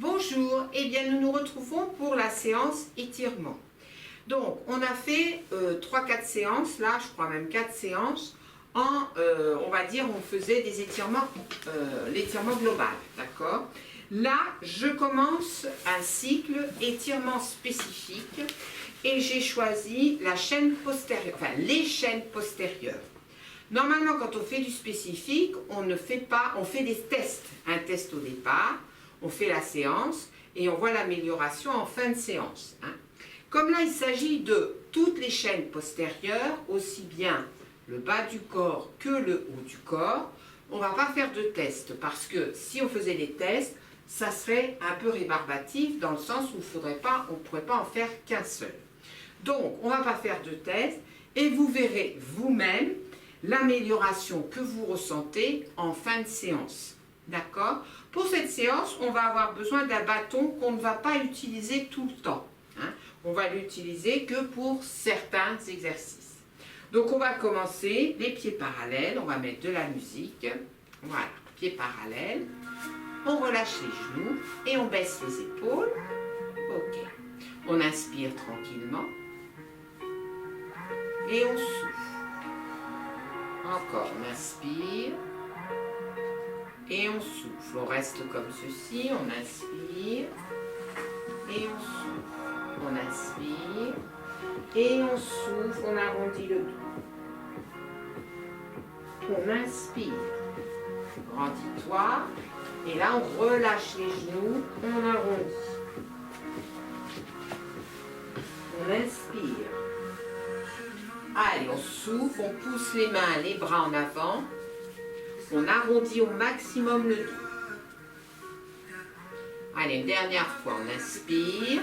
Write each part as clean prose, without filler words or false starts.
Bonjour, eh bien nous nous retrouvons pour la séance étirement. Donc on a fait 3-4 séances, là je crois même 4 séances, on va dire on faisait des étirements, l'étirement global, d'accord. Là je commence un cycle étirement spécifique et j'ai choisi la chaîne postérieure, enfin les chaînes postérieures. Normalement quand on fait du spécifique, on ne fait pas, on fait des tests, un test au départ, on fait la séance et on voit l'amélioration en fin de séance. Comme là, il s'agit de toutes les chaînes postérieures, aussi bien le bas du corps que le haut du corps, on ne va pas faire de tests parce que si on faisait des tests, ça serait un peu rébarbatif dans le sens où on ne pourrait pas en faire qu'un seul. Donc, on ne va pas faire de tests et vous verrez vous-même l'amélioration que vous ressentez en fin de séance. D'accord? Pour cette séance, on va avoir besoin d'un bâton qu'on ne va pas utiliser tout le temps. On va l'utiliser que pour certains exercices. Donc on va commencer les pieds parallèles, on va mettre de la musique. Voilà, pieds parallèles. On relâche les genoux et on baisse les épaules. Ok. On inspire tranquillement. Et on souffle. Encore, on inspire. Et on souffle. On reste comme ceci, on inspire. Et on souffle. On inspire. Et on souffle, on arrondit le dos. On inspire. Grandis-toi. Et là, on relâche les genoux, on arrondit. On inspire. Allez, on souffle, on pousse les mains, les bras en avant. On arrondit au maximum le dos. Allez, une dernière fois, on inspire.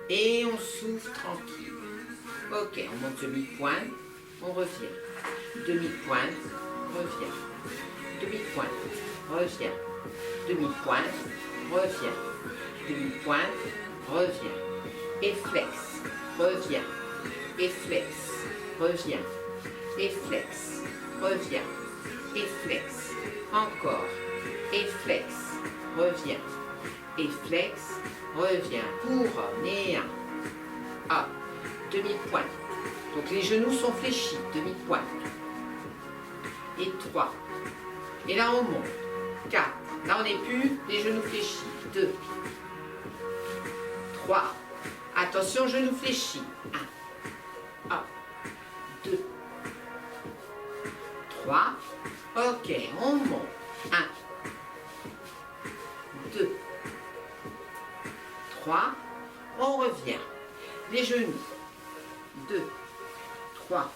Et on souffle tranquille. Ok, on monte demi-pointe, on revient. Demi-pointe, revient. Demi-pointe, revient. Demi-pointe, revient. Demi-pointe, revient. Et flex, revient. Et flex, revient. Et flex, revient. Et flex, encore. Et flex, revient. Et flex, revient. Pour et un. Hop, demi-pointe. Donc les genoux sont fléchis, demi-pointe. Et 3. Et là on monte. 4. Là on n'est plus les genoux fléchis. 2. 3. Attention, genoux fléchis. 1. Hop. 2. 3. Ok, on monte. 1. 2. 3. On revient. Les genoux. 2. 3.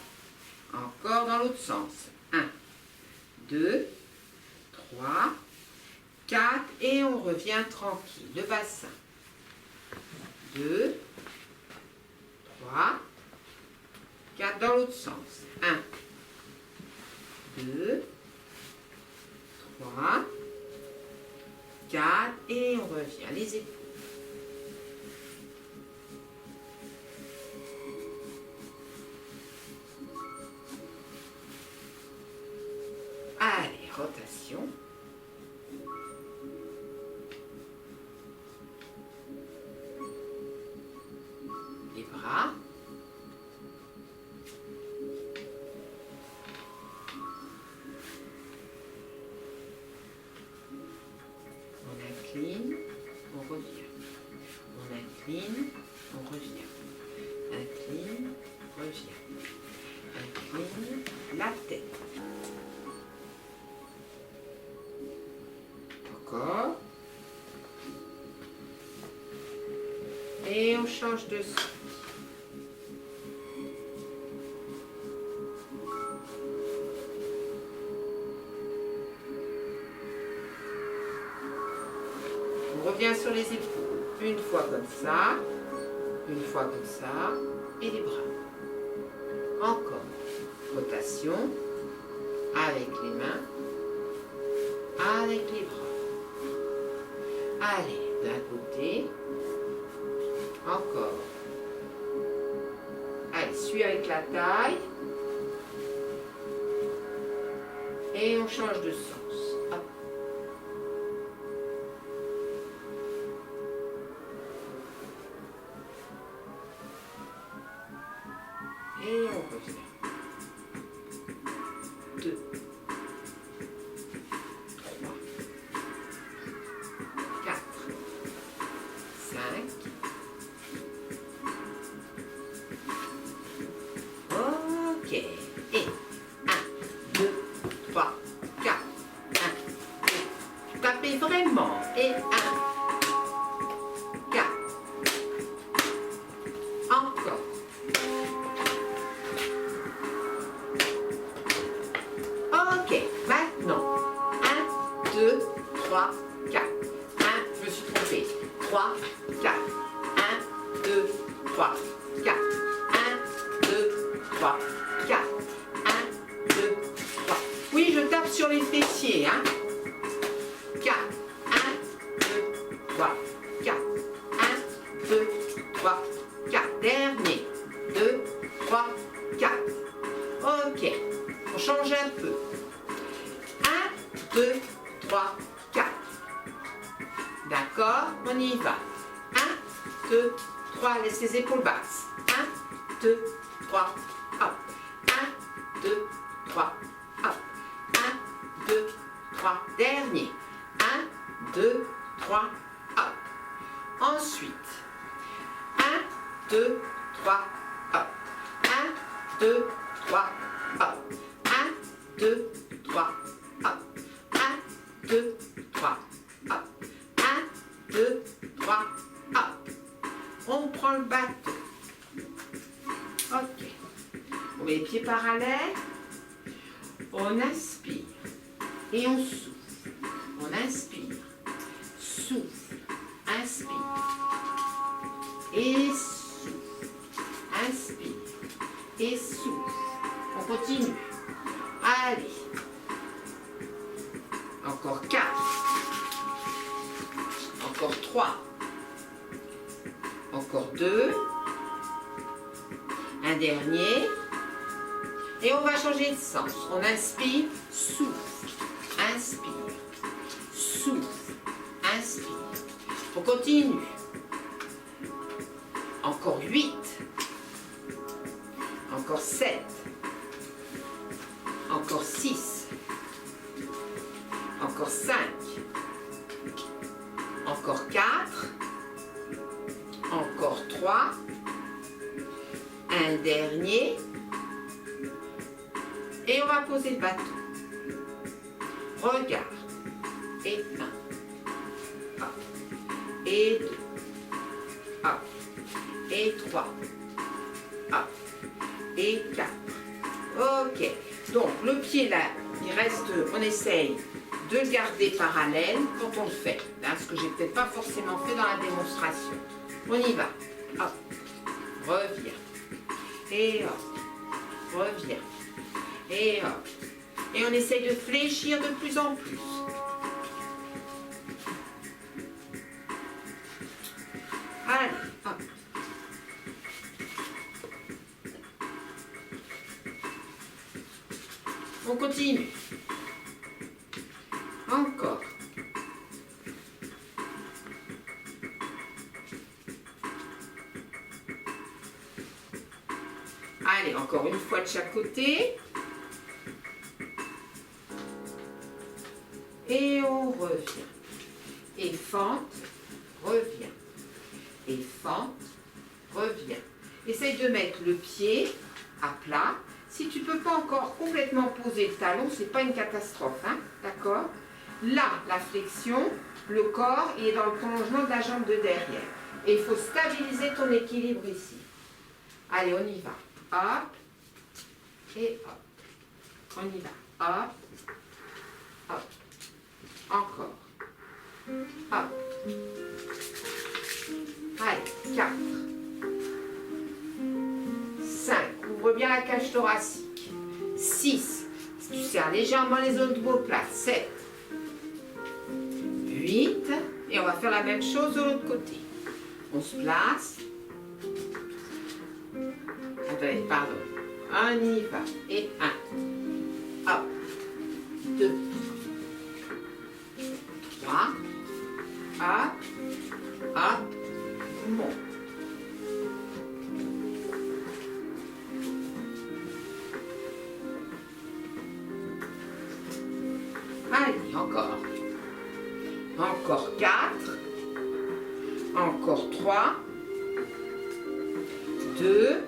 Encore dans l'autre sens. 1. 2. 3. 4. Et on revient tranquille. Le bassin. 2. 3. 4 dans l'autre sens. 1. 2. 3. 4. Et on revient. Les épaules. Allez, rotation. Les bras. On incline, on revient. On incline, on revient. Incline, revient. Incline, la tête. Encore. Et on change de sens. On revient sur les épaules. Une fois comme ça. Une fois comme ça. Et les bras. Encore. Rotation. Avec les mains. Avec les bras. Allez, d'un côté. Encore. Allez, suis avec la taille. Et on change de sens. Hop. mais vraiment. Et 1, 4. Encore. Ok, maintenant. 1, 2, 3, 4. 1, je me suis trompée. 3, 4. 1, 2, 3, 4. 1, 2, 3, 4. 1, 2, 3. Oui, je tape sur les fessiers, hein. 4. 1, 2, 3, 4. 1, 2, 3, 4. Dernier. 2, 3, 4. Ok. On change un peu. 1, 2, 3, 4. D'accord, on y va. 1, 2, 3, laisse les épaules basses. 1, 2, 3, hop. 1, 2, 3, hop. 1, 2, 3, dernier. 1, 2, 3, hop. Ensuite, 1, 2, 3, hop. 1, 2, 3, hop. 1, 2, 3, hop. 1, 2, 3, hop. 1, 2, 3, hop. On prend le bateau. Ok. On met les pieds parallèles. On inspire. Et on souffle. On inspire. Souffle. Inspire. Et souffle. Inspire. Et souffle. On continue. Allez. Encore 4. Encore 3. Encore 2. Un dernier. Et on va changer de sens. On inspire, souffle. Inspire. Souffle. Inspire. On continue. Encore 8. Encore 7. Encore 6. Encore 5. Encore 4. Encore 3. Un dernier. Et on va poser le bateau. Regarde. Et 1. Hop. Et 2. Hop. Et 3. Hop. Et 4. Ok. Donc le pied là, il reste, on essaye de le garder parallèle quand on le fait. Hein, ce que j'ai peut-être pas forcément fait dans la démonstration. On y va. Hop. Reviens. Et hop. Reviens. Et hop. Et on essaye de fléchir de plus en plus. Allez, hop. On continue. Encore. Allez, encore une fois de chaque côté. Et on revient. Et fente, revient. Et fente, revient. Essaye de mettre le pied à plat. Si tu ne peux pas encore complètement poser le talon, ce n'est pas une catastrophe, hein, d'accord? Là, la flexion, le corps, il est dans le prolongement de la jambe de derrière. Et il faut stabiliser ton équilibre ici. Allez, on y va. Hop. Et hop. On y va. Hop. Hop. Encore. Hop. Allez, 4. 5. Ouvre bien la cage thoracique. 6. Tu serres légèrement les omoplates. 7. 8. Et on va faire la même chose de l'autre côté. On se place. Attendez, pardon. On y va. Et 1. Hop. 2. 3. Hop. Hop. Bon. Allez, encore. Encore 4. Encore 3. 2.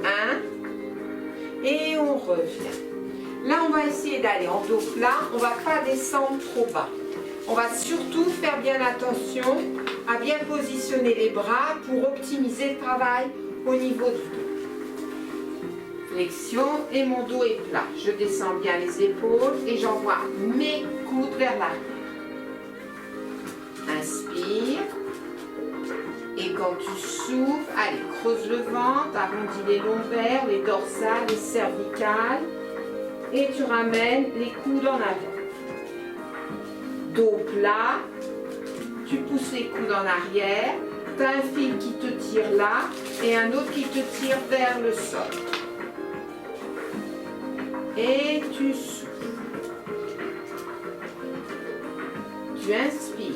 1. Et on revient. Là, on va essayer d'aller en dos plat. On ne va pas descendre trop bas. On va surtout faire bien attention à bien positionner les bras pour optimiser le travail au niveau du dos. Flexion et mon dos est plat. Je descends bien les épaules et j'envoie mes coudes vers l'arrière. Inspire. Et quand tu souffles, allez, creuse le ventre, arrondis les lombaires, les dorsales, les cervicales. Et tu ramènes les coudes en avant. Dos plat, tu pousses les coudes en arrière, tu as un fil qui te tire là et un autre qui te tire vers le sol. Et tu souffles. Tu inspires.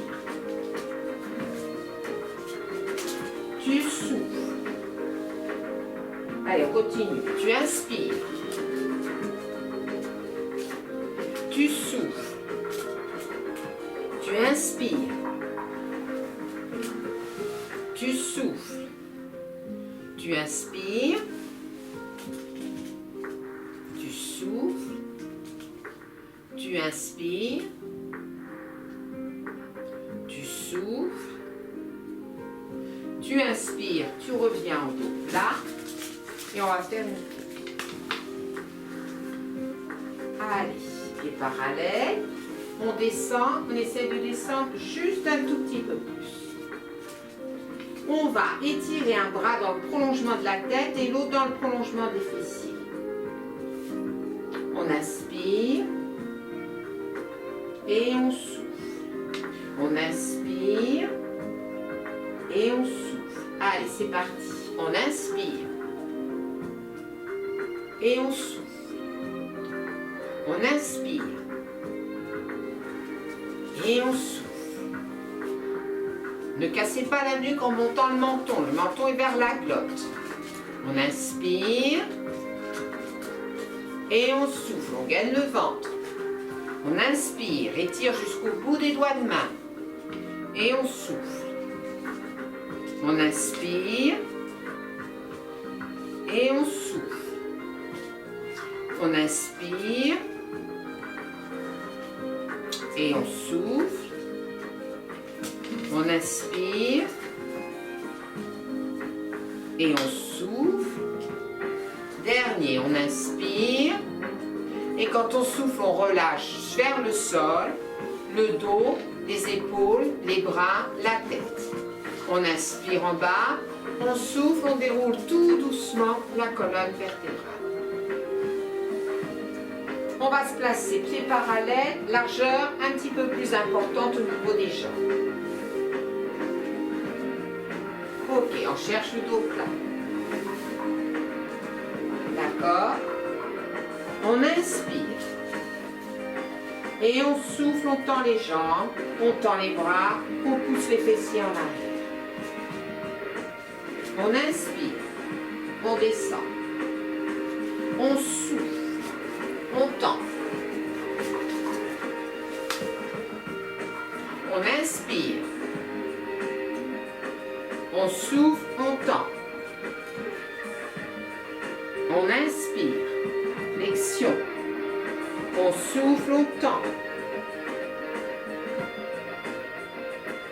Tu souffles. Allez, on continue. Tu inspires. Tu souffles. Tu inspires. Tu souffles. Tu inspires. Tu souffles. Tu inspires. Tu souffles. Tu inspires. Tu reviens en dos plat. Et on va faire une boucle. Allez, pieds parallèles. On descend, on essaie de descendre juste un tout petit peu plus. On va étirer un bras dans le prolongement de la tête et l'autre dans le prolongement des fessiers. On inspire et on souffle. On inspire et on souffle. Allez, c'est parti. On inspire et on souffle. On inspire et on souffle. Ne cassez pas la nuque en montant le menton. Le menton est vers la glotte. On inspire et on souffle. On gagne le ventre. On inspire, étire jusqu'au bout des doigts de main. Et on souffle. On inspire et on souffle. On inspire et on souffle. On inspire et on souffle. Dernier, on inspire. Et quand on souffle, on relâche vers le sol, le dos, les épaules, les bras, la tête. On inspire en bas, on souffle, on déroule tout doucement la colonne vertébrale. On va se placer pieds parallèles, largeur un petit peu plus importante au niveau des jambes. Ok, on cherche le dos plat. D'accord? On inspire. Et on souffle, on tend les jambes, on tend les bras, on pousse les fessiers en arrière. On inspire, on descend. On souffle, on tend. On inspire. On souffle, on tend. On inspire. Flexion. On souffle, on tend.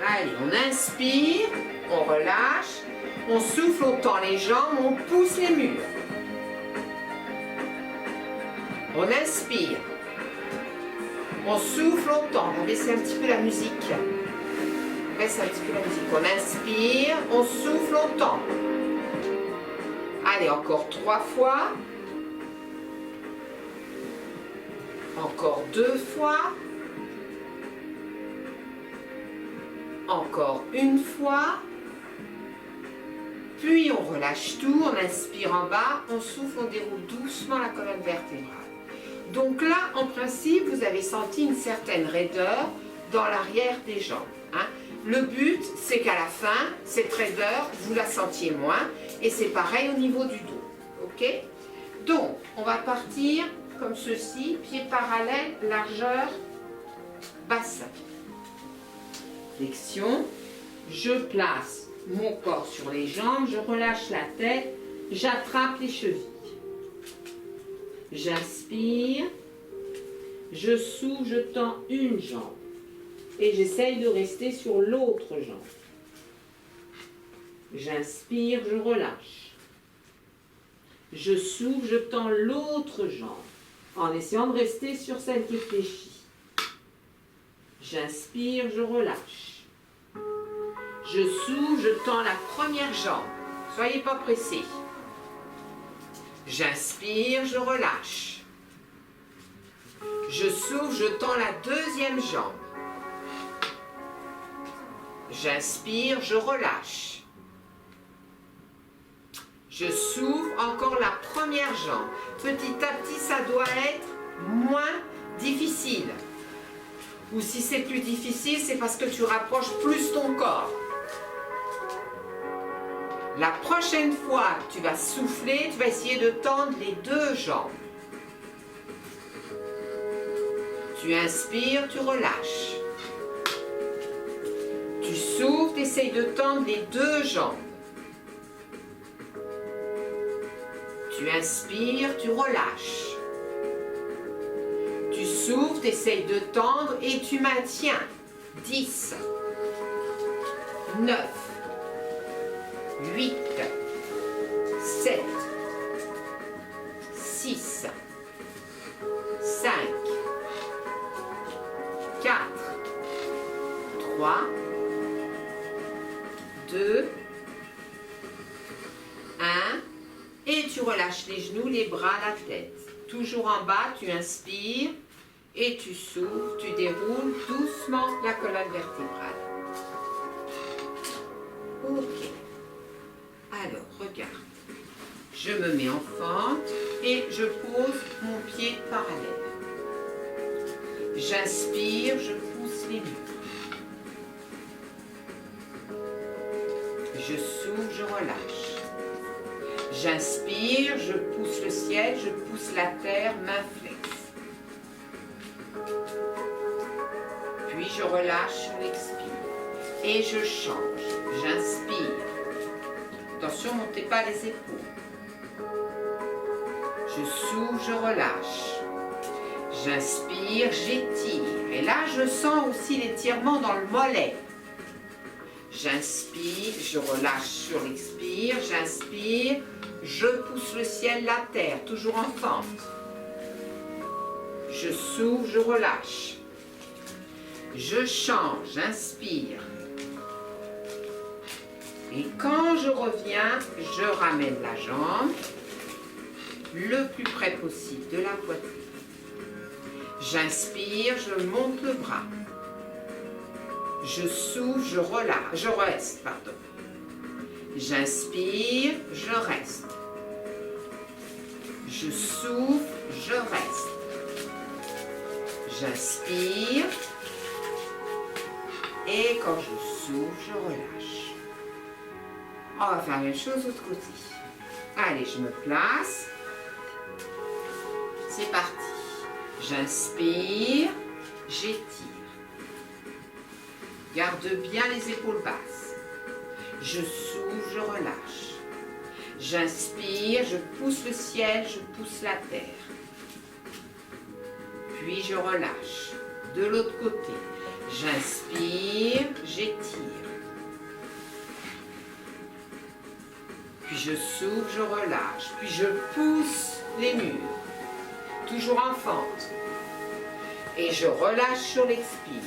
Allez, on inspire, on relâche. On souffle, on tend les jambes, on pousse les murs. On inspire. On souffle, on tend. On va baisser un petit peu la musique. Baisse un petit peu la musique. On inspire, on souffle, on tend. Allez, encore 3 fois. Encore 2 fois. Encore 1 fois. Puis on relâche tout, on inspire en bas, on souffle, on déroule doucement la colonne vertébrale. Donc là, en principe, vous avez senti une certaine raideur dans l'arrière des jambes. Hein. Le but, c'est qu'à la fin, cette raideur, vous la sentiez moins. Et c'est pareil au niveau du dos. Ok? Donc, on va partir comme ceci, pieds parallèles, largeur, bassin. Flexion, je place mon corps sur les jambes, je relâche la tête, j'attrape les chevilles. J'inspire, Je souffle, je tends une jambe. Et j'essaye de rester sur l'autre jambe. J'inspire, je relâche. Je souffle, je tends l'autre jambe en essayant de rester sur celle qui est fléchie. J'inspire, je relâche. Je souffle, je tends la première jambe. Soyez pas pressés. J'inspire, je relâche. Je souffle, je tends la deuxième jambe. J'inspire, je relâche. Je souffle, encore la première jambe. Petit à petit, ça doit être moins difficile. Ou si c'est plus difficile, c'est parce que tu rapproches plus ton corps. La prochaine fois que tu vas souffler, tu vas essayer de tendre les deux jambes. Tu inspires, tu relâches. Tu souffles, tu essayes de tendre les deux jambes. Tu inspires, tu relâches. Tu souffles, tu essayes de tendre et tu maintiens. 10, 9, 8, 7, 6, 5, 4, 3, 2, 1, et tu relâches les genoux, les bras, la tête. Toujours en bas, tu inspires et tu souffles, tu déroules doucement la colonne vertébrale. Ok. Alors, regarde. Je me mets en fente et je pose mon pied parallèle. J'inspire, je pousse les murs. Je souffle, je relâche. J'inspire, je pousse le ciel, je pousse la terre, main flexe. Puis je relâche, je l'expire. Et je change. J'inspire. Attention, montez pas les épaules. Je souffle, je relâche. J'inspire, j'étire. Et là, je sens aussi l'étirement dans le mollet. J'inspire, je relâche sur l'expire. J'inspire, je pousse le ciel, la terre, toujours en fente. Je souffle, je relâche. Je change, j'inspire. Et quand je reviens, je ramène la jambe le plus près possible de la poitrine. J'inspire, je monte le bras. Je souffle, je relâche, je reste, pardon. J'inspire, je reste. Je souffle, je reste. J'inspire. Et quand je souffle, je relâche. On va faire la même chose de l'autre côté. Allez, je me place. C'est parti. J'inspire, j'étire. Garde bien les épaules basses. Je souffle, je relâche. J'inspire, je pousse le ciel, je pousse la terre. Puis je relâche. De l'autre côté. J'inspire, j'étire. Puis je souffle, je relâche. Puis je pousse les murs. Toujours en fente. Et je relâche sur l'expire.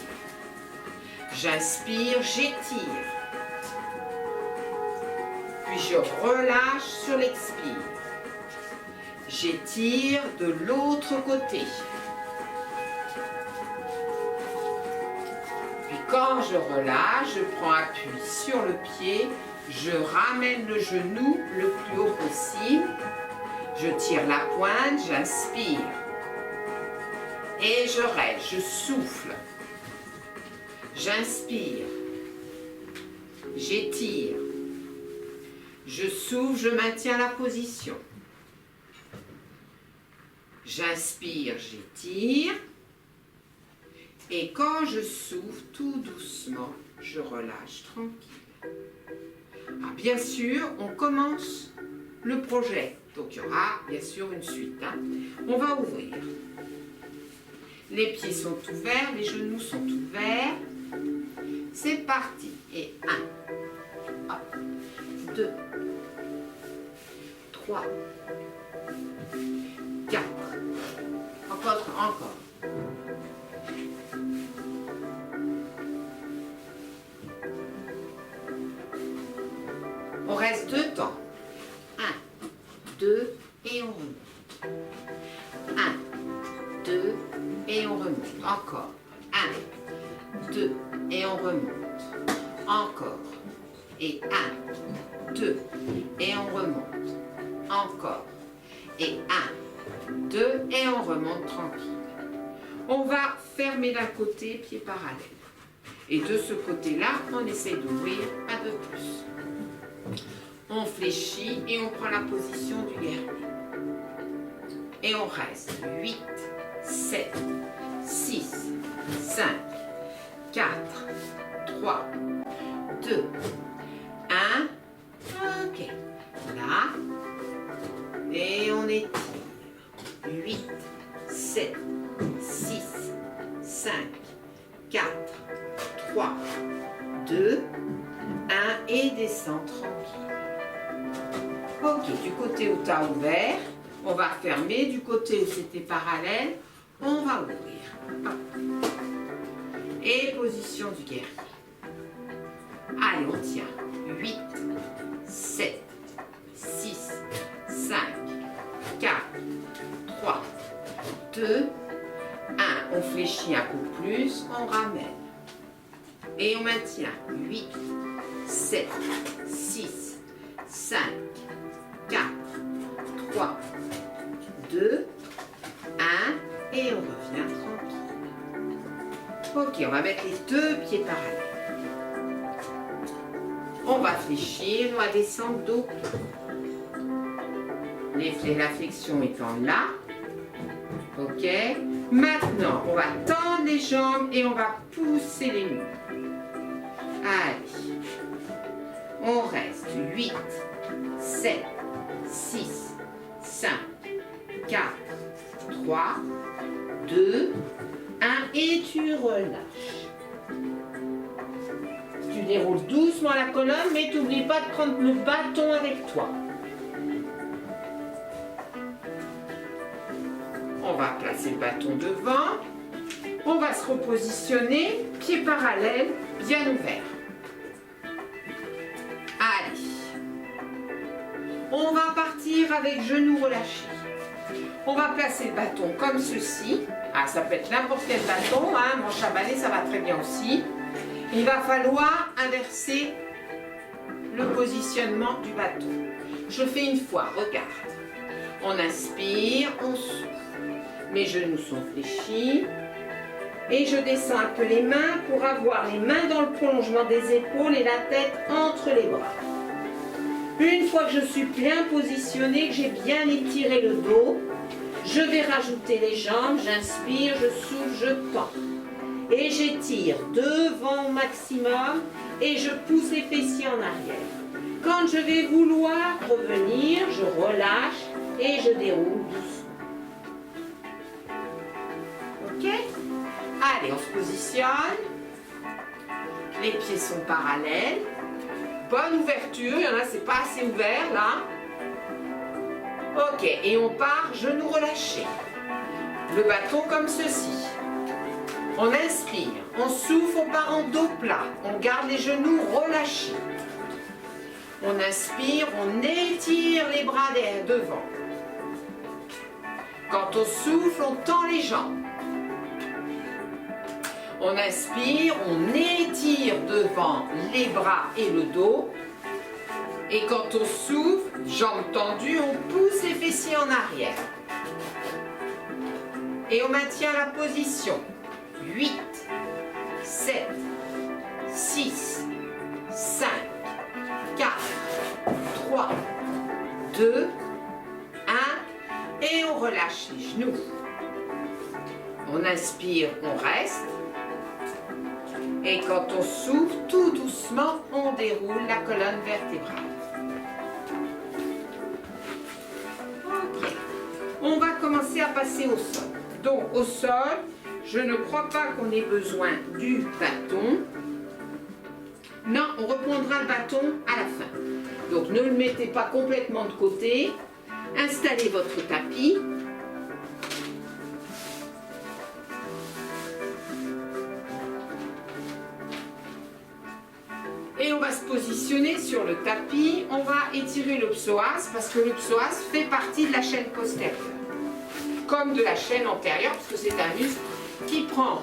J'inspire, j'étire. Puis je relâche sur l'expire. J'étire de l'autre côté. Puis quand je relâche, je prends appui sur le pied. Je ramène le genou le plus haut possible. Je tire la pointe, j'inspire. Et je reste, je souffle. J'inspire. J'étire. Je souffle, je maintiens la position. J'inspire, j'étire. Et quand je souffle, tout doucement, je relâche tranquille. Alors, bien sûr, on commence le projet. Donc, il y aura bien sûr une suite. On va ouvrir. Les pieds sont ouverts, les genoux sont ouverts. C'est parti. Et 1, 2, 3, 4. Encore. On reste 2 temps. 1, 2 et on remonte. 1, 2 et on remonte. Encore. 1, 2 et on remonte. Encore. Et 1, 2 et on remonte. Encore. Et 1, 2 et on remonte tranquille. On va fermer d'un côté, pied parallèle. Et de ce côté-là, on essaie d'ouvrir un peu plus. On fléchit et on prend la position du guerrier. Et on reste 8, 7, 6, 5, 4, 3, 2, 1. Ok. Là. Et on étire. 8, 7, 6, 5, 4, 3, 2, 1 et descend tranquille. Ok, du côté où tu as ouvert, on va fermer. Du côté où c'était parallèle, on va ouvrir. Hop. Et position du guerrier. Allez, on tient. 8, 7, 6, 5, 4, 3, 2, 1. On fléchit un peu plus, on ramène. Et on maintient. 8, 7, 6, 5, 4, 3, 2, 1. Et on revient tranquille. Ok, on va mettre les 2 pieds parallèles. On va fléchir, on va descendre dos. La flexion étant là. Ok. Maintenant, on va tendre les jambes et on va pousser les murs. Allez. On reste 8, 7, 6, 5, 4, 3, 2, 1 et tu relâches. Tu déroules doucement la colonne, mais tu n'oublies pas de prendre le bâton avec toi. On va placer le bâton devant. On va se repositionner, pieds parallèles, bien ouverts. Allez. On va partir avec genoux relâchés. On va placer le bâton comme ceci. Ah, ça peut être n'importe quel bâton, hein, manche à balai, ça va très bien aussi. Il va falloir inverser le positionnement du bâton. Je fais une fois, regarde. On inspire, on souffle. Mes genoux sont fléchis. Et je descends un peu les mains pour avoir les mains dans le prolongement des épaules et la tête entre les bras. Une fois que je suis bien positionnée, que j'ai bien étiré le dos, je vais rajouter les jambes, j'inspire, je souffle, je tends. Et j'étire devant au maximum et je pousse les fessiers en arrière. Quand je vais vouloir revenir, je relâche et je déroule doucement. Ok? Allez, on se positionne. Les pieds sont parallèles. Bonne ouverture. Il y en a, c'est pas assez ouvert là. Ok, et on part, genoux relâchés. Le bâton comme ceci. On inspire, on souffle, on part en dos plat. On garde les genoux relâchés. On inspire, on étire les bras derrière, devant. Quand on souffle, on tend les jambes. On inspire, on étire devant les bras et le dos. Et quand on souffle, jambes tendues, on pousse les fessiers en arrière. Et on maintient la position. 8, 7, 6, 5, 4, 3, 2, 1. Et on relâche les genoux. On inspire, on reste. Et quand on souffle, tout doucement, on déroule la colonne vertébrale. Ok. On va commencer à passer au sol. Donc au sol, Je ne crois pas qu'on ait besoin du bâton. Non, on reprendra le bâton à la fin. Donc ne le mettez pas complètement de côté. Installez votre tapis. Et on va se positionner sur le tapis. On va étirer le psoas parce que le psoas fait partie de la chaîne postérieure. Comme de la chaîne antérieure, parce que c'est un muscle qui prend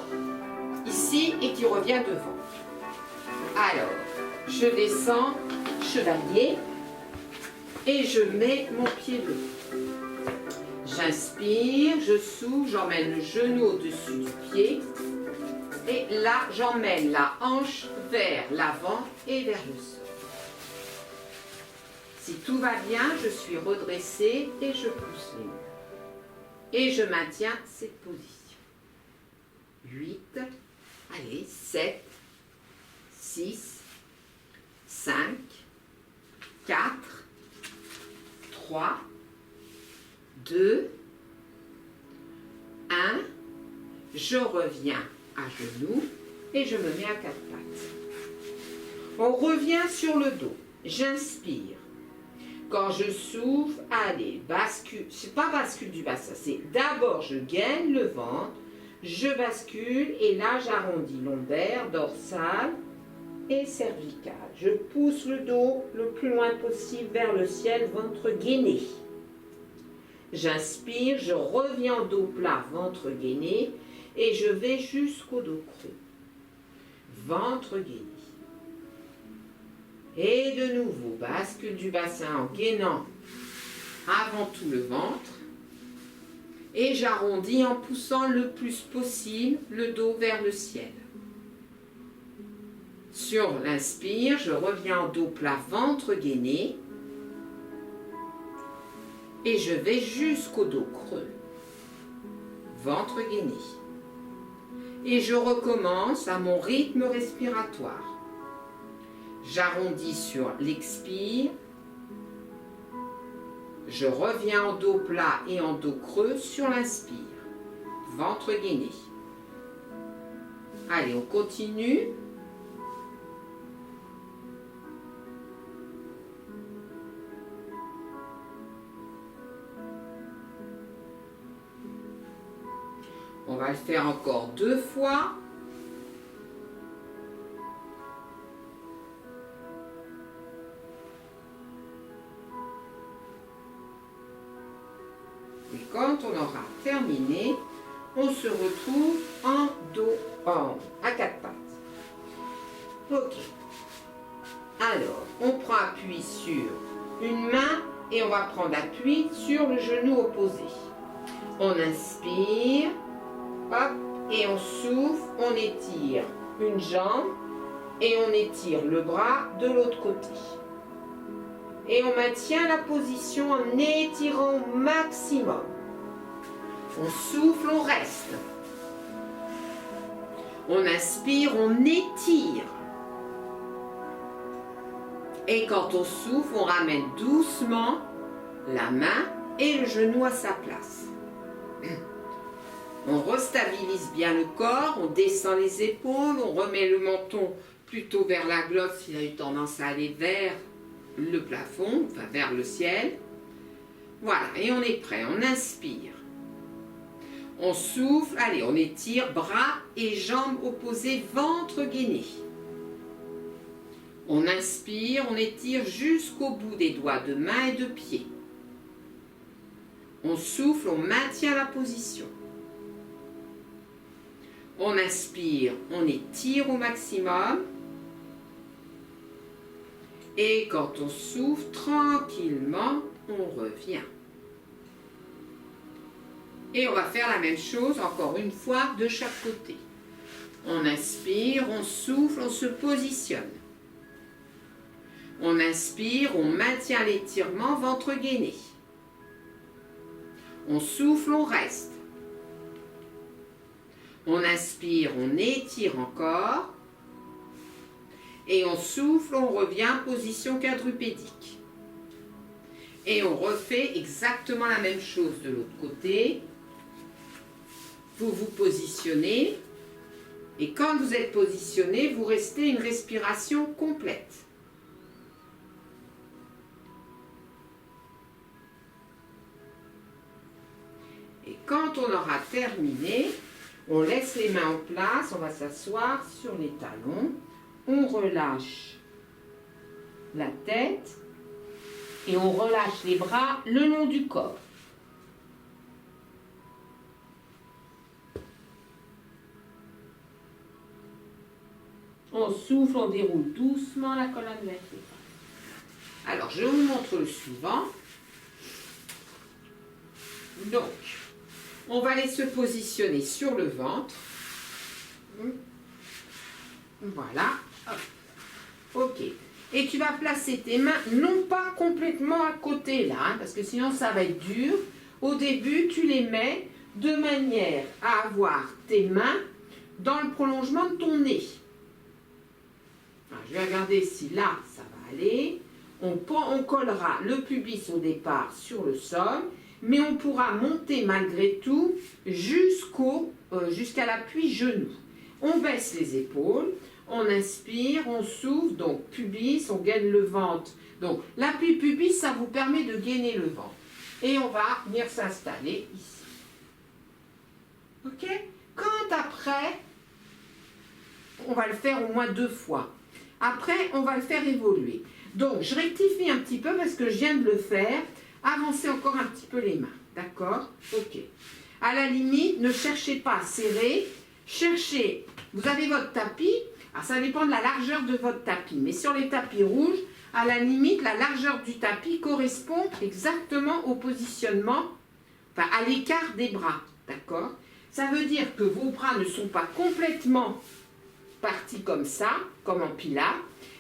ici et qui revient devant. Alors, je descends chevalier et je mets mon pied devant. J'inspire, je souffle, j'emmène le genou au-dessus du pied. Et là, j'emmène la hanche vers l'avant et vers le sol. Si tout va bien, je suis redressée et je pousse les murs. Et je maintiens cette position. 8, allez, 7, 6, 5, 4, 3, 2, 1. Je reviens à genoux et je me mets à quatre pattes. On revient sur le dos. J'inspire. Quand je souffle, allez, bascule. C'est pas bascule du bassin, c'est d'abord je gaine le ventre, je bascule et là j'arrondis lombaire, dorsale et cervicale. Je pousse le dos le plus loin possible vers le ciel, ventre gainé. J'inspire, je reviens en dos plat, ventre gainé. Et je vais jusqu'au dos creux. Ventre gainé. Et de nouveau, bascule du bassin en gainant avant tout le ventre. Et j'arrondis en poussant le plus possible le dos vers le ciel. Sur l'inspire, je reviens en dos plat, ventre gainé. Et je vais jusqu'au dos creux. Ventre gainé. Et je recommence à mon rythme respiratoire. J'arrondis sur l'expire. Je reviens en dos plat et en dos creux sur l'inspire. Ventre gainé. Allez, on continue. On va le faire encore 2 fois. Et quand on aura terminé, on se retrouve en dos à quatre pattes. Ok. Alors, on prend appui sur une main et on va prendre appui sur le genou opposé. On inspire. Hop, et on souffle, on étire une jambe et on étire le bras de l'autre côté. Et on maintient la position en étirant au maximum. On souffle, on reste. On inspire, on étire. Et quand on souffle, on ramène doucement la main et le genou à sa place. On restabilise bien le corps, on descend les épaules, on remet le menton plutôt vers la glotte s'il a eu tendance à aller vers le plafond, enfin vers le ciel. Voilà, et on est prêt, on inspire. On souffle, allez, on étire bras et jambes opposées, ventre gainé. On inspire, on étire jusqu'au bout des doigts de main et de pied. On souffle, on maintient la position. On inspire, on étire au maximum. Et quand on souffle, tranquillement, on revient. Et on va faire la même chose encore une fois de chaque côté. On inspire, on souffle, on se positionne. On inspire, on maintient l'étirement, ventre gainé. On souffle, on reste. On inspire, on étire encore. Et on souffle, on revient, position quadrupédique. Et on refait exactement la même chose de l'autre côté. vous vous positionnez. Et quand vous êtes positionné, vous restez une respiration complète. Et quand on aura terminé, on laisse les mains en place, on va s'asseoir sur les talons, on relâche la tête et on relâche les bras le long du corps. On souffle, on déroule doucement la colonne vertébrale. Alors, je vous montre le suivant. Donc, on va aller se positionner sur le ventre. Voilà. Hop. Ok. Et tu vas placer tes mains, non pas complètement à côté là, hein, parce que sinon ça va être dur. Au début, tu les mets de manière à avoir tes mains dans le prolongement de ton nez. Alors, je vais regarder si là, ça va aller. On collera le pubis au départ sur le sol, mais on pourra monter malgré tout jusqu'à l'appui genou. On baisse les épaules, on inspire, on souffle, donc pubis, on gaine le ventre. Donc l'appui pubis, ça vous permet de gainer le ventre. Et on va venir s'installer ici. Ok? Quand après, on va le faire au moins 2 fois. Après, on va le faire évoluer. Donc, je rectifie un petit peu parce que je viens de le faire. Avancez encore un petit peu les mains. D'accord? Ok. À la limite, ne cherchez pas à serrer. Cherchez, vous avez votre tapis. Alors, ça dépend de la largeur de votre tapis. Mais sur les tapis rouges, à la limite, la largeur du tapis correspond exactement au positionnement, enfin, à l'écart des bras. D'accord? Ça veut dire que vos bras ne sont pas complètement partis comme ça, comme en pilates.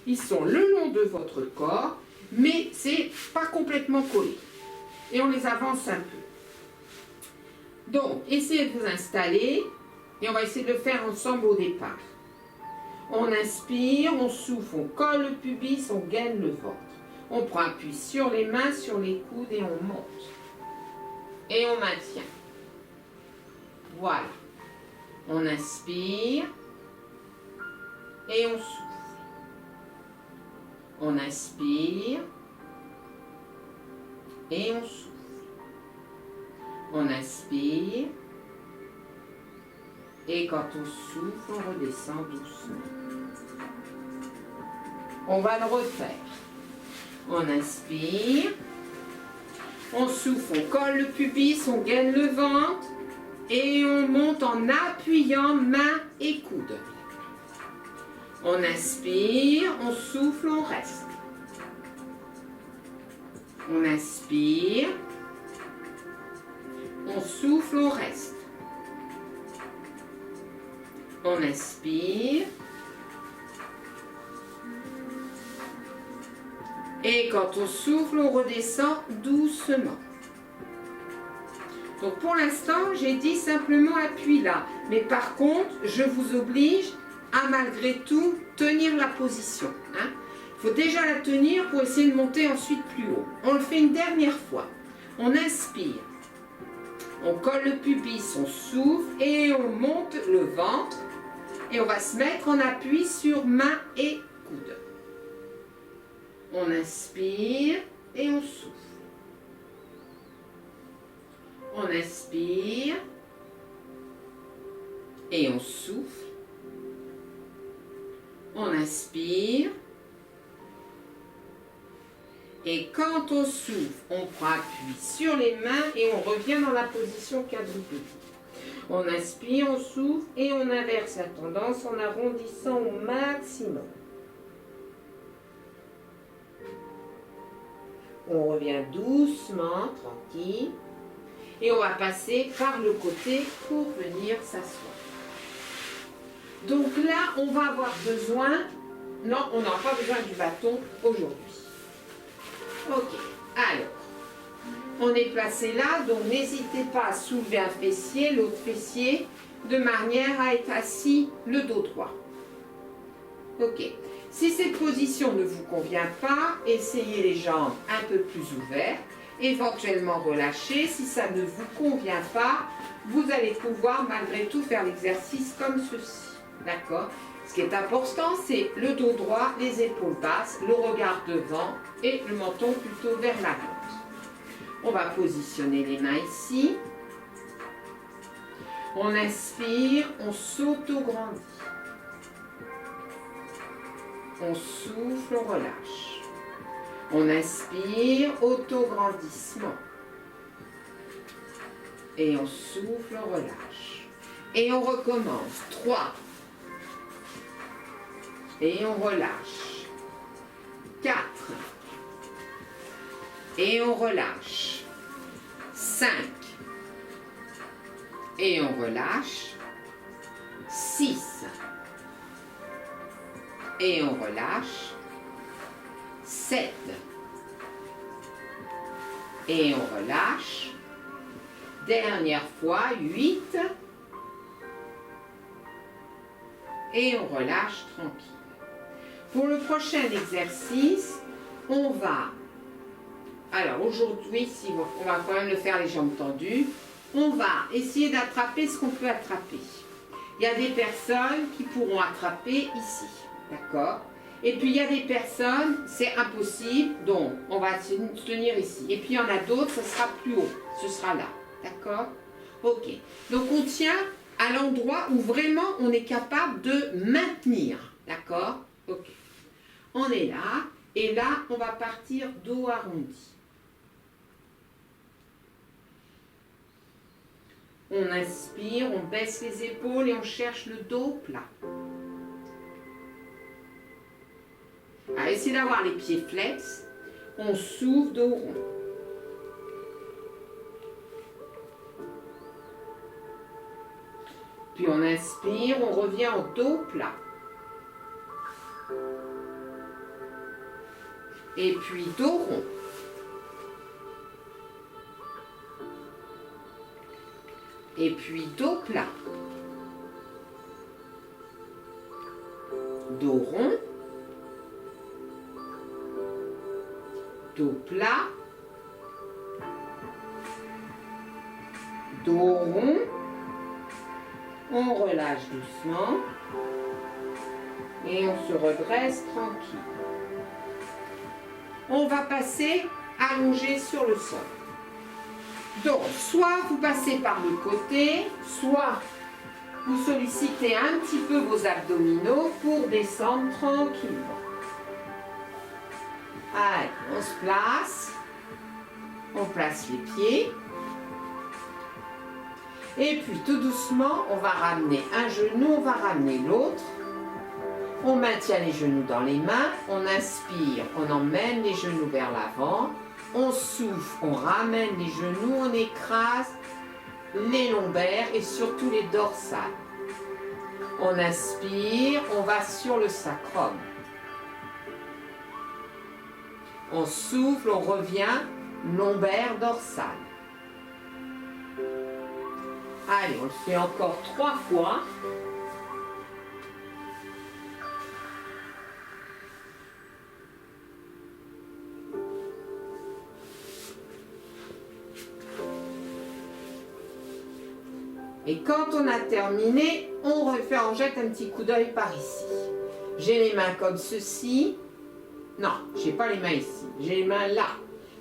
Ils sont le long de votre corps, mais c'est pas complètement collé. Et on les avance un peu. Donc, essayez de vous installer et on va essayer de le faire ensemble au départ. On inspire, on souffle, on colle le pubis, on gaine le ventre. On prend appui sur les mains, sur les coudes et on monte. Et on maintient. Voilà. On inspire et on souffle. On inspire et on souffle. On inspire et quand on souffle, on redescend doucement. On va le refaire. On inspire, on souffle, on colle le pubis, on gaine le ventre et on monte en appuyant mains et coudes. On inspire, on souffle, on reste. On inspire, on souffle, on reste. On inspire. Et quand on souffle, on redescend doucement. Donc pour l'instant, j'ai dit simplement appui là. Mais par contre, je vous oblige à malgré tout tenir la position. Il faut déjà la tenir pour essayer de monter ensuite plus haut. On le fait une dernière fois. On inspire. On colle le pubis, on souffle et on monte le ventre. Et on va se mettre en appui sur mains et coudes. On inspire et on souffle. On inspire et on souffle. On inspire. Et quand on souffle, on prend appui sur les mains et on revient dans la position quadrupée. On inspire, on souffle et on inverse la tendance en arrondissant au maximum. On revient doucement, tranquille. Et on va passer par le côté pour venir s'asseoir. Donc là, on va avoir besoin... Non, on n'aura pas besoin du bâton aujourd'hui. Ok, alors, on est placé là, donc n'hésitez pas à soulever un fessier, l'autre fessier, de manière à être assis le dos droit. Ok, si cette position ne vous convient pas, essayez les jambes un peu plus ouvertes éventuellement relâcher. Si ça ne vous convient pas, vous allez pouvoir malgré tout faire l'exercice comme ceci. D'accord? Ce qui est important, c'est le dos droit, les épaules basses, le regard devant et le menton plutôt vers l'avant. On va positionner les mains ici. On inspire, on s'auto-grandit. On souffle, on relâche. On inspire, auto-grandissement. Et on souffle, on relâche. Et on recommence. 3. Et on relâche. 4. Et on relâche. 5. Et on relâche. 6. Et on relâche. 7. Et on relâche. Dernière fois, 8. Et on relâche tranquille. Pour le prochain exercice, on va... Alors aujourd'hui, on va quand même le faire les jambes tendues. On va essayer d'attraper ce qu'on peut attraper. Il y a des personnes qui pourront attraper ici. D'accord? Et puis il y a des personnes, c'est impossible, donc on va se tenir ici. Et puis il y en a d'autres, ce sera plus haut. Ce sera là. D'accord? Ok. Donc on tient à l'endroit où vraiment on est capable de maintenir. D'accord? Ok. On est là. Et là, on va partir dos arrondi. On inspire, on baisse les épaules et on cherche le dos plat. Alors, essayez d'avoir les pieds flex. On souffle dos rond. Puis on inspire, on revient au dos plat. Et puis dos rond. Et puis dos plat. Dos rond. Dos plat. Dos rond. On relâche doucement. Et on se redresse tranquille. On va passer allongé sur le sol. Donc, soit vous passez par le côté, soit vous sollicitez un petit peu vos abdominaux pour descendre tranquillement. Allez, on se place. On place les pieds. Et puis, tout doucement, on va ramener un genou, on va ramener l'autre. On maintient les genoux dans les mains, on inspire, on emmène les genoux vers l'avant, on souffle, on ramène les genoux, on écrase les lombaires et surtout les dorsales. On inspire, on va sur le sacrum. On souffle, on revient, lombaire, dorsale. Allez, on le fait encore 3 fois. Et quand on a terminé, on jette un petit coup d'œil par ici. J'ai les mains comme ceci. Non, je n'ai pas les mains ici. J'ai les mains là.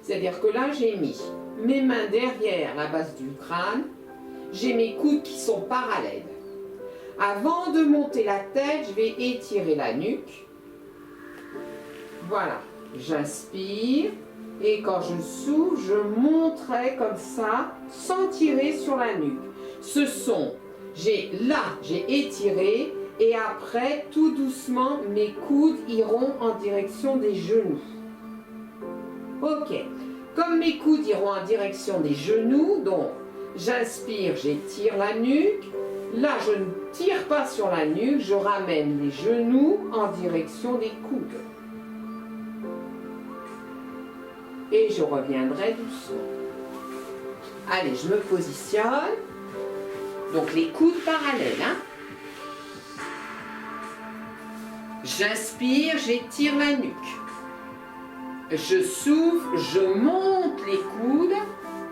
C'est-à-dire que là, j'ai mis mes mains derrière la base du crâne. J'ai mes coudes qui sont parallèles. Avant de monter la tête, je vais étirer la nuque. Voilà. J'inspire. Et quand je souffle, je monterai comme ça, sans tirer sur la nuque. J'ai étiré et après, tout doucement, mes coudes iront en direction des genoux. Ok, comme mes coudes iront en direction des genoux, donc j'inspire, j'étire la nuque. Là, je ne tire pas sur la nuque, je ramène les genoux en direction des coudes. Et je reviendrai doucement. Allez, je me positionne. Donc les coudes parallèles. Hein. J'inspire, j'étire la nuque. Je souffle, je monte les coudes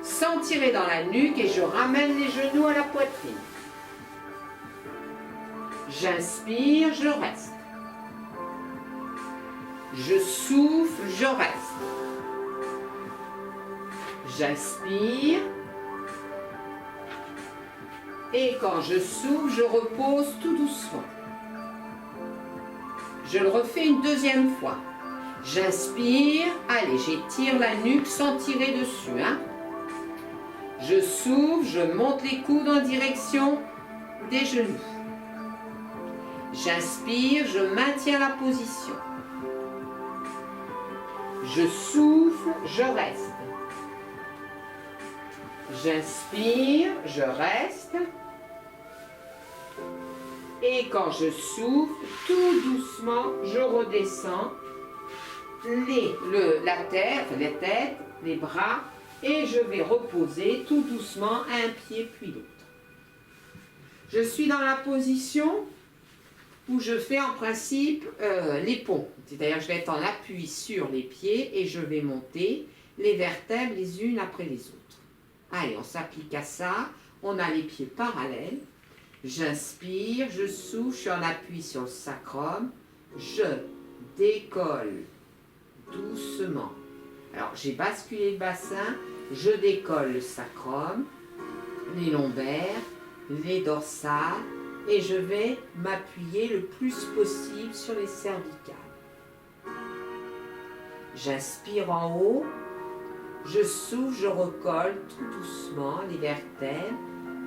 sans tirer dans la nuque et je ramène les genoux à la poitrine. J'inspire, je reste. Je souffle, je reste. J'inspire. Et quand je souffle, je repose tout doucement. Je le refais une deuxième fois. J'inspire. Allez, j'étire la nuque sans tirer dessus. Je souffle, je monte les coudes en direction des genoux. J'inspire, je maintiens la position. Je souffle, je reste. J'inspire, je reste. Et quand je souffle, tout doucement, je redescends la tête, les bras, et je vais reposer tout doucement un pied puis l'autre. Je suis dans la position où je fais en principe les ponts. C'est-à-dire je vais être en appui sur les pieds et je vais monter les vertèbres les unes après les autres. Allez, on s'applique à ça. On a les pieds parallèles. J'inspire, je souffle, je suis en appui sur le sacrum. Je décolle doucement. Alors, j'ai basculé le bassin. Je décolle le sacrum, les lombaires, les dorsales. Et je vais m'appuyer le plus possible sur les cervicales. J'inspire en haut. Je souffle, je recolle tout doucement les vertèbres,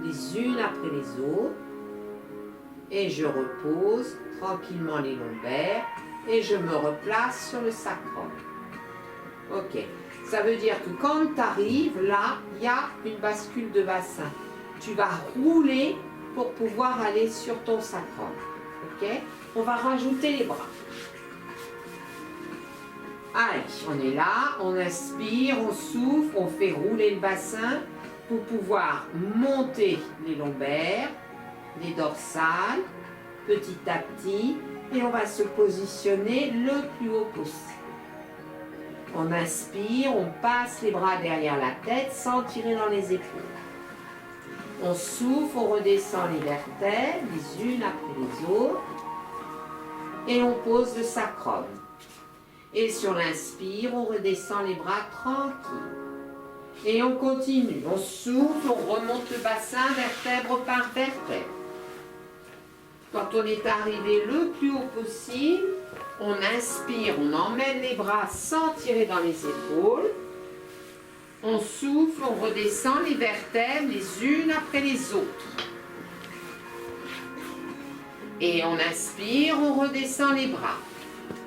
les unes après les autres. Et je repose tranquillement les lombaires et je me replace sur le sacrum. Ok. Ça veut dire que quand tu arrives, là, il y a une bascule de bassin. Tu vas rouler pour pouvoir aller sur ton sacrum. Ok? On va rajouter les bras. Allez, on est là, on inspire, on souffle, on fait rouler le bassin pour pouvoir monter les lombaires, les dorsales, petit à petit, et on va se positionner le plus haut possible. On inspire, on passe les bras derrière la tête sans tirer dans les épaules. On souffle, on redescend les vertèbres, les unes après les autres, et on pose le sacrum. Et sur l'inspire, on redescend les bras tranquilles. Et on continue. On souffle, on remonte le bassin, vertèbre par vertèbre. Quand on est arrivé le plus haut possible, on inspire, on emmène les bras sans tirer dans les épaules. On souffle, on redescend les vertèbres les unes après les autres. Et on inspire, on redescend les bras.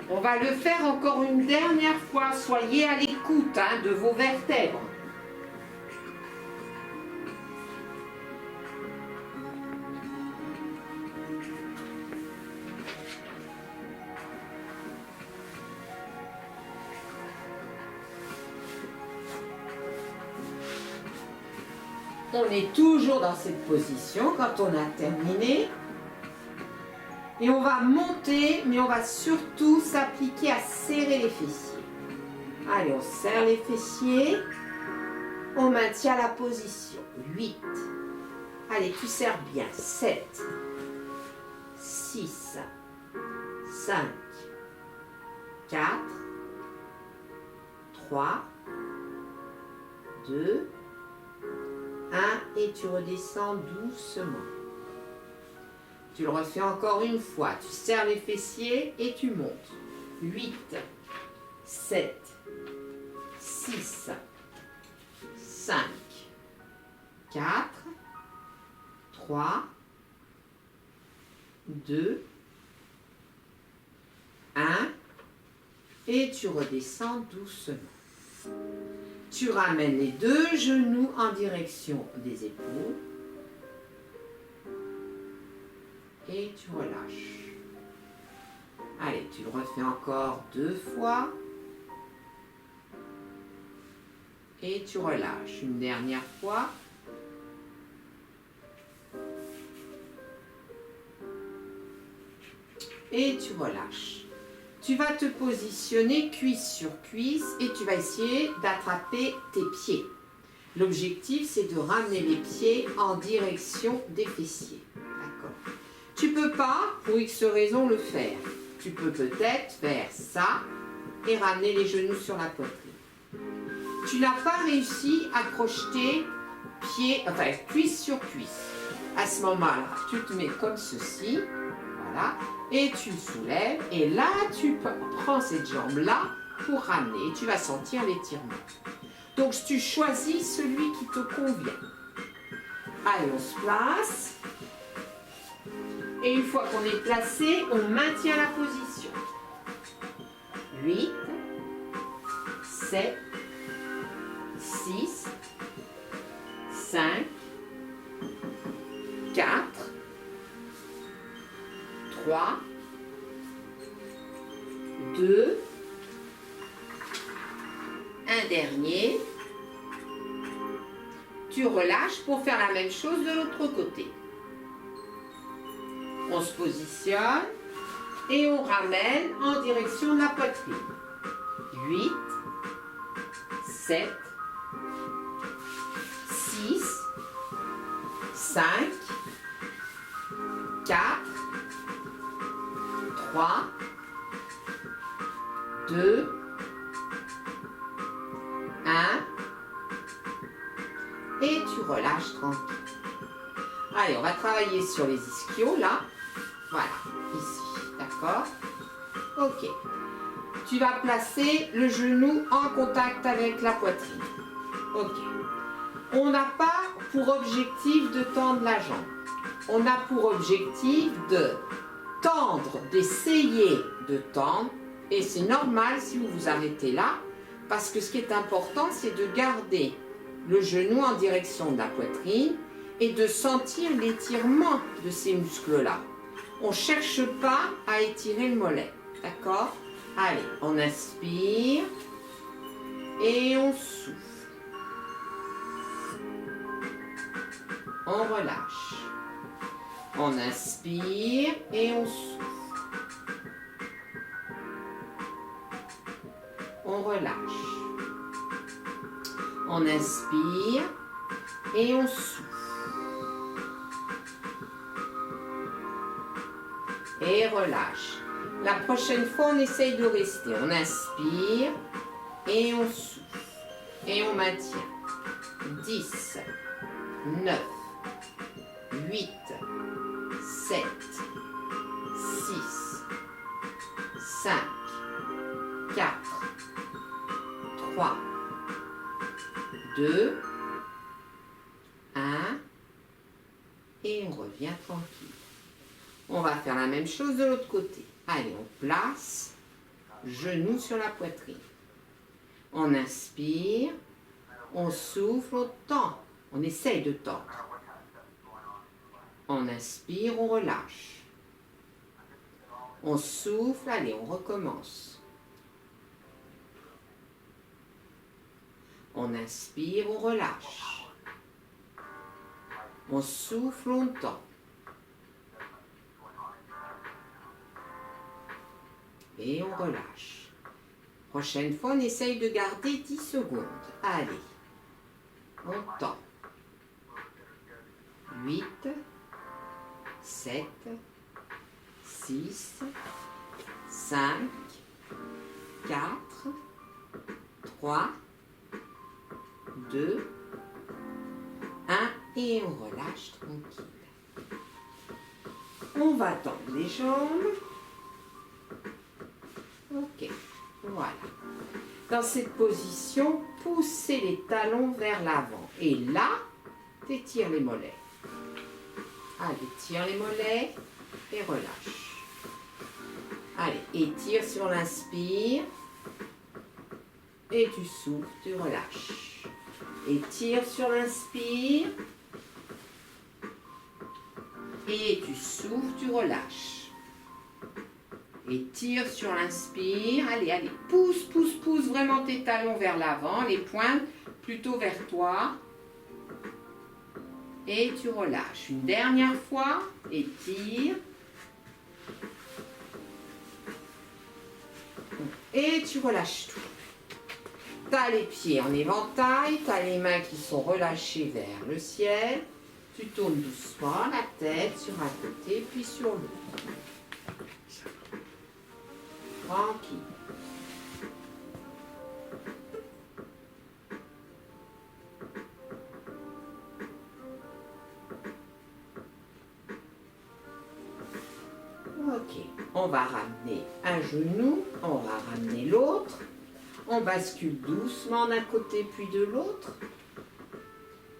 On va le faire encore une dernière fois. Soyez à l'écoute de vos vertèbres. On est toujours dans cette position quand on a terminé. Et on va monter, mais on va surtout s'appliquer à serrer les fessiers. Allez, on serre les fessiers. On maintient la position. 8. Allez, tu serres bien. 7. 6. 5. 4. 3. 2. 1. Et tu redescends doucement. Tu le refais encore une fois. Tu serres les fessiers et tu montes. 8, 7, 6, 5, 4, 3, 2, 1. Et tu redescends doucement. Tu ramènes les deux genoux en direction des épaules. Et tu relâches. Allez, tu le refais encore 2 fois. Et tu relâches. Une dernière fois. Et tu relâches. Tu vas te positionner cuisse sur cuisse et tu vas essayer d'attraper tes pieds. L'objectif, c'est de ramener les pieds en direction des fessiers. D'accord. Tu peux pas, pour X raison, le faire. Tu peux peut-être faire ça et ramener les genoux sur la poitrine. Tu n'as pas réussi à crocheter cuisse sur cuisse. À ce moment-là, tu te mets comme ceci, voilà, et tu le soulèves, et là, tu prends cette jambe-là pour ramener, et tu vas sentir l'étirement. Donc, tu choisis celui qui te convient. Allez, on se place. Et une fois qu'on est placé, on maintient la position. 8, 7, 6, 5, 4, 3, 2, un dernier. Tu relâches pour faire la même chose de l'autre côté. On se positionne et on ramène en direction de la poitrine. 8, 7, 6, 5, 4, 3, 2, 1, et tu relâches tranquille. Allez, on va travailler sur les ischios là. Voilà, ici, d'accord? Ok. Tu vas placer le genou en contact avec la poitrine. Ok. On n'a pas pour objectif de tendre la jambe. On a pour objectif de tendre, d'essayer de tendre. Et c'est normal si vous vous arrêtez là, parce que ce qui est important, c'est de garder le genou en direction de la poitrine et de sentir l'étirement de ces muscles-là. On ne cherche pas à étirer le mollet, d'accord? Allez, on inspire et on souffle. On relâche. On inspire et on souffle. On relâche. On inspire et on souffle. Et relâche. La prochaine fois, on essaye de rester. On inspire et on souffle. Et on maintient. 10, 9, 8, 7, 6, 5, 4, 3, 2, 1, et on revient tranquille. On va faire la même chose de l'autre côté. Allez, on place, genou sur la poitrine. On inspire, on souffle, on tend. On essaye de tendre. On inspire, on relâche. On souffle, allez, on recommence. On inspire, on relâche. On souffle, on tend. Et on relâche. Prochaine fois, on essaye de garder 10 secondes. Allez, on tend. 8, 7, 6, 5, 4, 3, 2, 1, et on relâche tranquille. On va tendre les jambes. Ok, voilà. Dans cette position, poussez les talons vers l'avant. Et là, t'étires les mollets. Allez, tire les mollets et relâche. Allez, étire sur l'inspire. Et tu souffles, tu relâches. Étire sur l'inspire. Et tu souffles, tu relâches. Étire sur l'inspire. Allez, allez, pousse, pousse, pousse vraiment tes talons vers l'avant, les pointes plutôt vers toi. Et tu relâches. Une dernière fois, étire. et tu relâches tout. Tu as les pieds en éventail, tu as les mains qui sont relâchées vers le ciel. Tu tournes doucement la tête sur un côté puis sur l'autre. Tranquille. Ok, on va ramener un genou, on va ramener l'autre. On bascule doucement d'un côté puis de l'autre.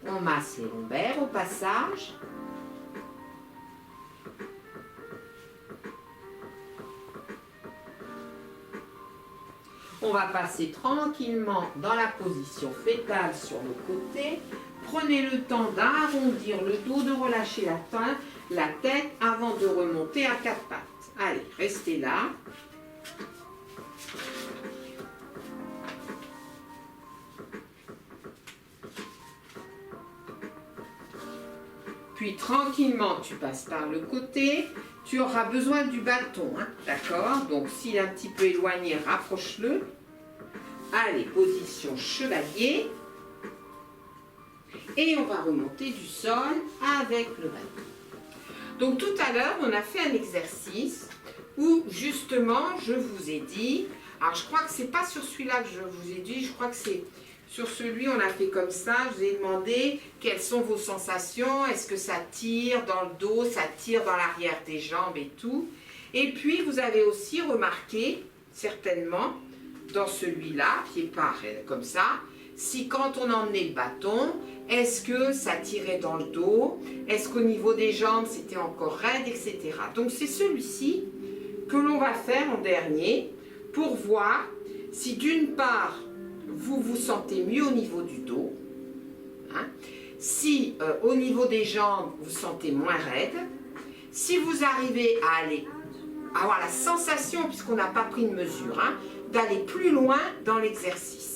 On masse les lombaires au passage. On va passer tranquillement dans la position fétale sur le côté. Prenez le temps d'arrondir le dos, de relâcher la tête avant de remonter à quatre pattes. Allez, restez là. Puis tranquillement, tu passes par le côté. Tu auras besoin du bâton, hein, d'accord? Donc s'il est un petit peu éloigné, rapproche-le. Allez, position chevalier. Et on va remonter du sol avec le bâton. Donc tout à l'heure, on a fait un exercice où justement, je vous ai dit, alors je crois que c'est pas sur celui-là que je vous ai dit, je crois que c'est sur celui, on a fait comme ça, je vous ai demandé quelles sont vos sensations, est-ce que ça tire dans le dos, ça tire dans l'arrière des jambes et tout. Et puis vous avez aussi remarqué, certainement, dans celui-là, qui est pas comme ça, si quand on emmenait le bâton, est-ce que ça tirait dans le dos, est-ce qu'au niveau des jambes c'était encore raide, etc. Donc c'est celui-ci que l'on va faire en dernier pour voir si d'une part vous vous sentez mieux au niveau du dos, hein, si au niveau des jambes vous sentez moins raide, si vous arrivez à avoir la sensation, puisqu'on n'a pas pris de mesure, hein, d'aller plus loin dans l'exercice.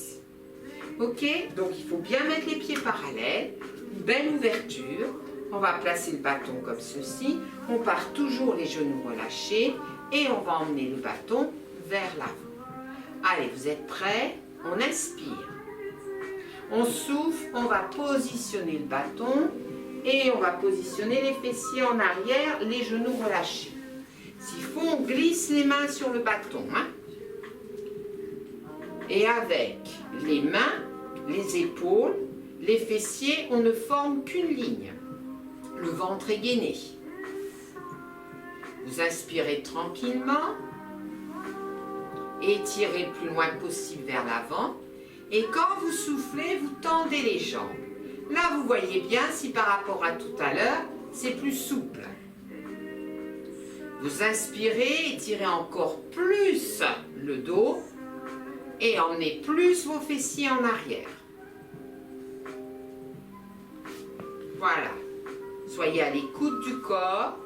Ok, donc il faut bien mettre les pieds parallèles, une belle ouverture. On va placer le bâton comme ceci. On part toujours les genoux relâchés et on va emmener le bâton vers l'avant. Allez, vous êtes prêts? On inspire. On souffle, on va positionner le bâton et on va positionner les fessiers en arrière, les genoux relâchés. S'il faut, on glisse les mains sur le bâton. Hein? Et avec les mains, les épaules, les fessiers, on ne forme qu'une ligne. Le ventre est gainé. Vous inspirez tranquillement. Étirez le plus loin possible vers l'avant. Et quand vous soufflez, vous tendez les jambes. Là, vous voyez bien si par rapport à tout à l'heure, c'est plus souple. Vous inspirez, étirez encore plus le dos et emmenez plus vos fessiers en arrière. Voilà. Soyez à l'écoute du corps.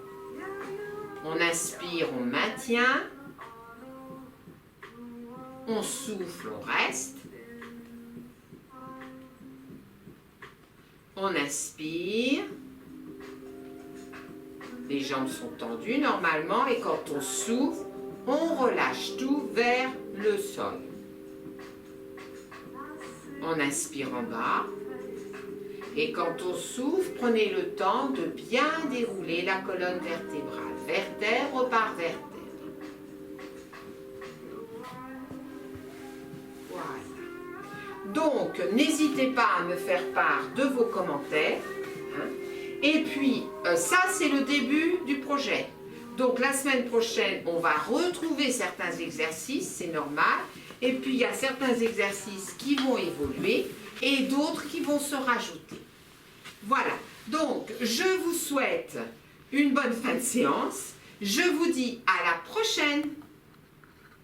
On inspire, on maintient. On souffle, on reste. On inspire. Les jambes sont tendues normalement et quand on souffle, on relâche tout vers le sol. On inspire en bas. Et quand on souffle, prenez le temps de bien dérouler la colonne vertébrale, vertèbre par vertèbre. Voilà. Donc, n'hésitez pas à me faire part de vos commentaires. Hein. Et puis, ça, c'est le début du projet. Donc, la semaine prochaine, on va retrouver certains exercices, c'est normal. Et puis, il y a certains exercices qui vont évoluer et d'autres qui vont se rajouter. Voilà. Donc, je vous souhaite une bonne fin de séance. Je vous dis à la prochaine.